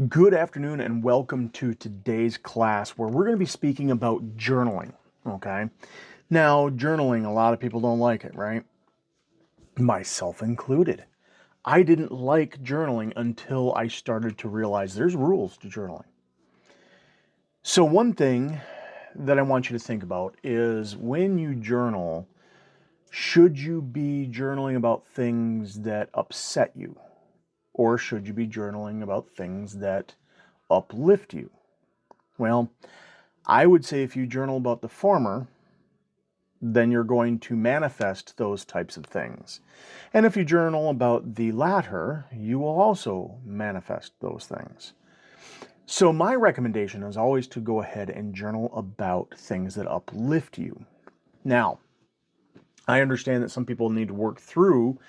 Good afternoon and welcome to today's class where we're going to be speaking about journaling, okay? Now, journaling, a lot of people don't like it, right? Myself included. I didn't like journaling until I started to realize there's rules to journaling. So one thing that I want you to think about is when you journal, should you be journaling about things that upset you? Or should you be journaling about things that uplift you? Well, I would say if you journal about the former, then you're going to manifest those types of things. And if you journal about the latter, you will also manifest those things. So my recommendation is always to go ahead and journal about things that uplift you. Now, I understand that some people need to work through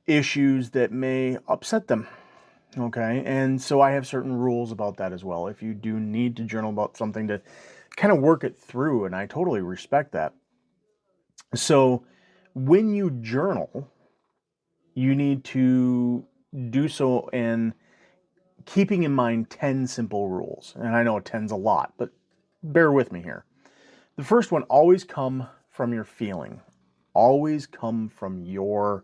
issues that may upset them. Okay, and so I have certain rules about that as well. If you do need to journal about something to kind of work it through, and I totally respect that. So when you journal, you need to do so in keeping in mind 10 simple rules. And I know 10's a lot, but bear with me here. The first one, always come from your feeling. Always come from your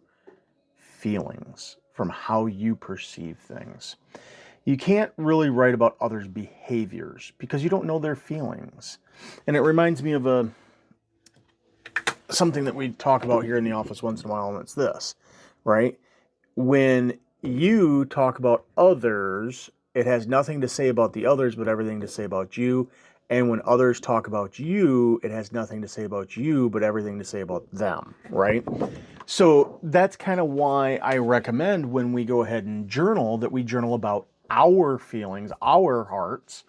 feelings, from how you perceive things. You can't really write about others' behaviors because you don't know their feelings. And it reminds me of something that we talk about here in the office once in a while, and it's this, right? When you talk about others, it has nothing to say about the others, but everything to say about you. And when others talk about you, it has nothing to say about you, but everything to say about them, right? So that's kind of why I recommend when we go ahead and journal that we journal about our feelings, our hearts,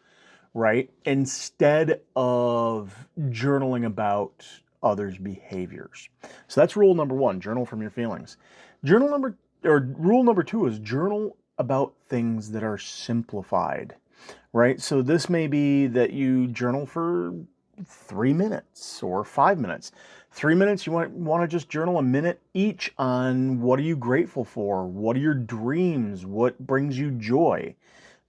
right? Instead of journaling about others' behaviors. So that's rule number one, journal from your feelings. Rule number two is journal about things that are simplified, right? So this may be that you journal for 3 minutes or 5 minutes. 3 minutes, you want to just journal a minute each on what are you grateful for? What are your dreams? What brings you joy?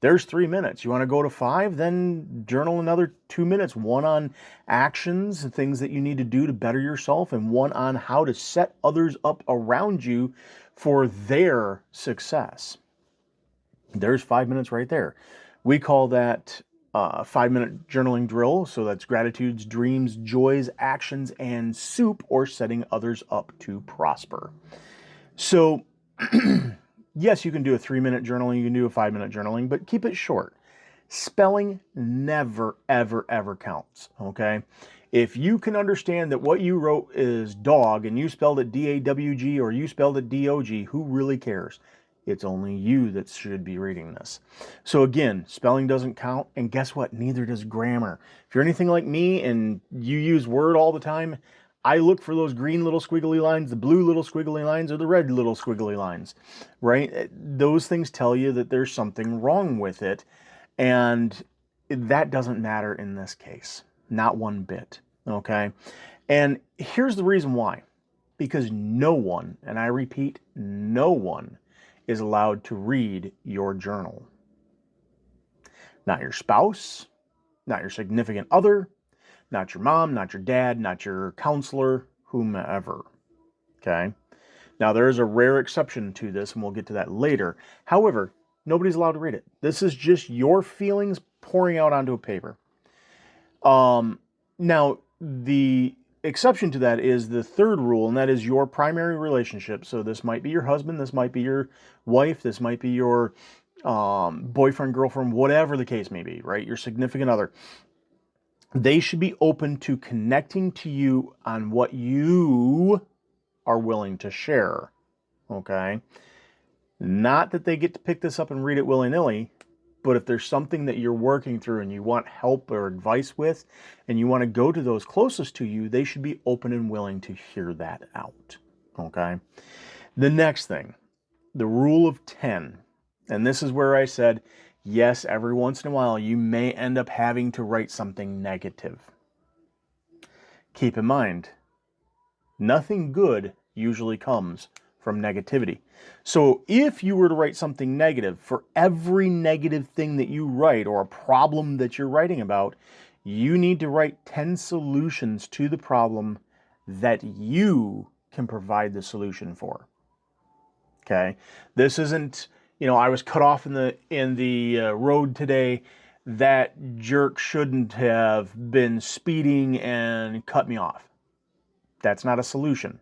There's 3 minutes. You want to go to five, then journal another 2 minutes. One on actions and things that you need to do to better yourself, and one on how to set others up around you for their success. There's 5 minutes right there. We call that 5 minute journaling drill. So that's gratitudes, dreams, joys, actions, and soup, or setting others up to prosper. So, yes, you can do a 3 minute journaling, you can do a 5 minute journaling, but keep it short. Spelling never, ever, ever counts, okay? If you can understand that what you wrote is dog and you spelled it D-A-W-G or you spelled it D-O-G, who really cares? It's only you that should be reading this. So again, spelling doesn't count, and guess what? Neither does grammar. If you're anything like me and you use Word all the time, I look for those green little squiggly lines, the blue little squiggly lines, or the red little squiggly lines, right? Those things tell you that there's something wrong with it, and that doesn't matter in this case. Not one bit, okay? And here's the reason why. Because no one, and I repeat, no one is allowed to read your journal. Not your spouse, not your significant other, not your mom, not your dad, not your counselor, whomever. Okay? Now, there is a rare exception to this, and we'll get to that later. However, nobody's allowed to read it. This is just your feelings pouring out onto a paper. Now, the exception to that is the third rule, and that is your primary relationship. So this might be your husband, this might be your wife, this might be your boyfriend, girlfriend, whatever the case may be, right? Your significant other. They should be open to connecting to you on what you are willing to share, okay? Not that they get to pick this up and read it willy-nilly, but if there's something that you're working through and you want help or advice with, and you want to go to those closest to you, they should be open and willing to hear that out, okay? The next thing, the rule of 10. And this is where I said, yes, every once in a while, you may end up having to write something negative. Keep in mind, nothing good usually comes from negativity. So if you were to write something negative, for every negative thing that you write or a problem that you're writing about, you need to write 10 solutions to the problem that you can provide the solution for. Okay? This isn't, I was cut off in the road today. That jerk shouldn't have been speeding and cut me off. That's not a solution.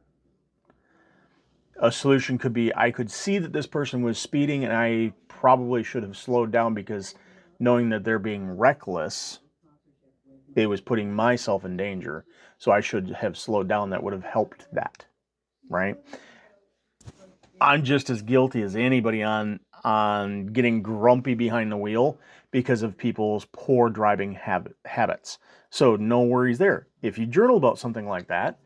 A solution could be, I could see that this person was speeding and I probably should have slowed down because knowing that they're being reckless, it was putting myself in danger. So I should have slowed down. That would have helped that, right? I'm just as guilty as anybody on getting grumpy behind the wheel because of people's poor driving habits. So no worries there. If you journal about something like that,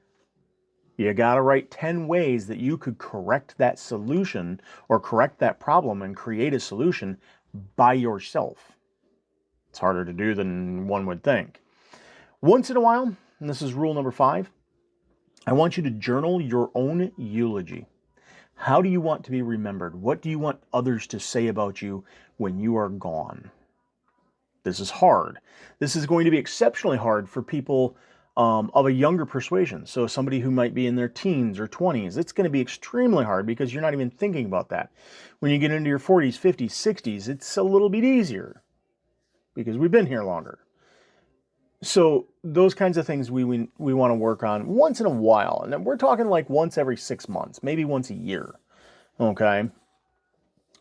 you got to write 10 ways that you could correct that solution or correct that problem and create a solution by yourself. It's harder to do than one would think. Once in a while, and this is rule number 5, I want you to journal your own eulogy. How do you want to be remembered? What do you want others to say about you when you are gone? This is hard. This is going to be exceptionally hard for people of a younger persuasion. So somebody who might be in their teens or 20s, it's going to be extremely hard because you're not even thinking about that. When you get into your 40s, 50s, 60s, it's a little bit easier because we've been here longer. So those kinds of things we want to work on once in a while. And then we're talking like once every 6 months, maybe once a year. Okay.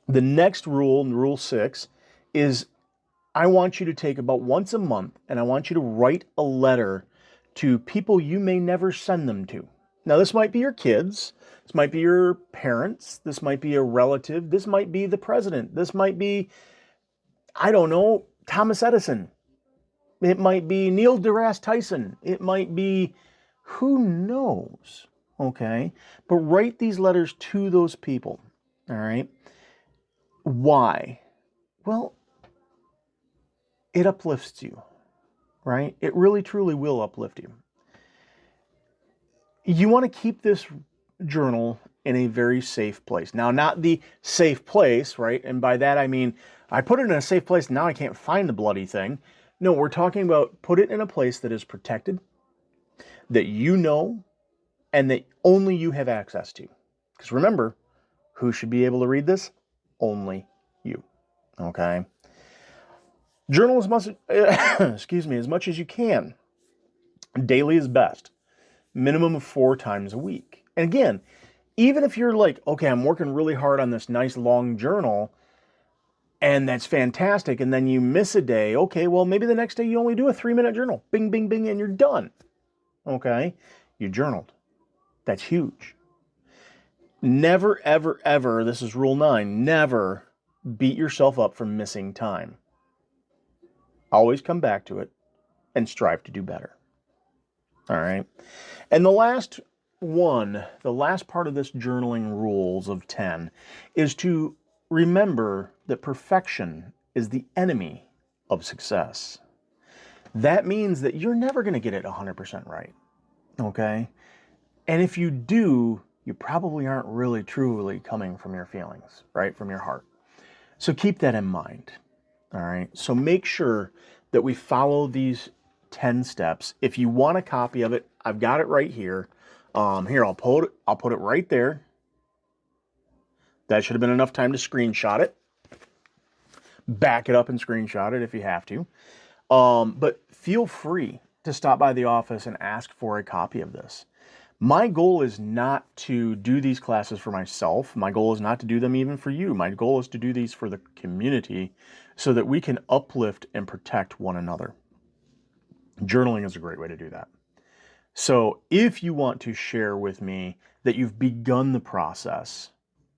The next rule, rule 6, is I want you to take about once a month and I want you to write a letter to people you may never send them to. Now, this might be your kids. This might be your parents. This might be a relative. This might be the president. This might be, I don't know, Thomas Edison. It might be Neil deGrasse Tyson. It might be, who knows, okay? But write these letters to those people, all right? Why? Well, it uplifts you, right? It really, truly will uplift you. You want to keep this journal in a very safe place. Now, not the safe place, right? And by that, I mean, I put it in a safe place, now I can't find the bloody thing. No, we're talking about put it in a place that is protected, that you know, and that only you have access to. Because remember, who should be able to read this? Only you. Okay? Journal as much, as much as you can. Daily is best. Minimum of 4 times a week. And again, even if you're like, okay, I'm working really hard on this nice long journal, and that's fantastic, and then you miss a day, okay, well, maybe the next day you only do a 3-minute journal. Bing, bing, bing, and you're done. Okay? You journaled. That's huge. Never, ever, ever, this is rule 9, never beat yourself up for missing time. Always come back to it and strive to do better. All right? And the last part of this journaling rules of 10 is to remember that perfection is the enemy of success. That means that you're never going to get it 100% right, okay? And if you do, you probably aren't really truly coming from your feelings, right? From your heart. So keep that in mind, all right? So make sure that we follow these 10 steps. If you want a copy of it, I've got it right here. Here, I'll put it right there. That should have been enough time to screenshot it. Back it up and screenshot it if you have to. But feel free to stop by the office and ask for a copy of this. My goal is not to do these classes for myself. My goal is not to do them even for you. My goal is to do these for the community so that we can uplift and protect one another. Journaling is a great way to do that. So if you want to share with me that you've begun the process,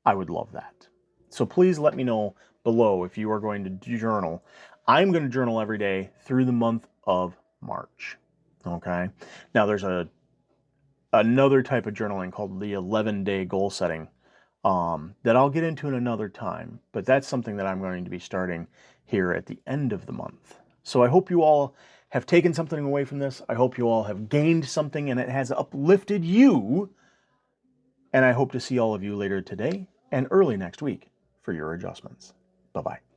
I would love that. So please let me know below if you are going to journal. I'm going to journal every day through the month of March. Okay. Now there's another type of journaling called the 11-day goal setting that I'll get into in another time. But that's something that I'm going to be starting here at the end of the month. So I hope you all have taken something away from this. I hope you all have gained something and it has uplifted you And I hope to see all of you later today and early next week for your adjustments. Bye-bye.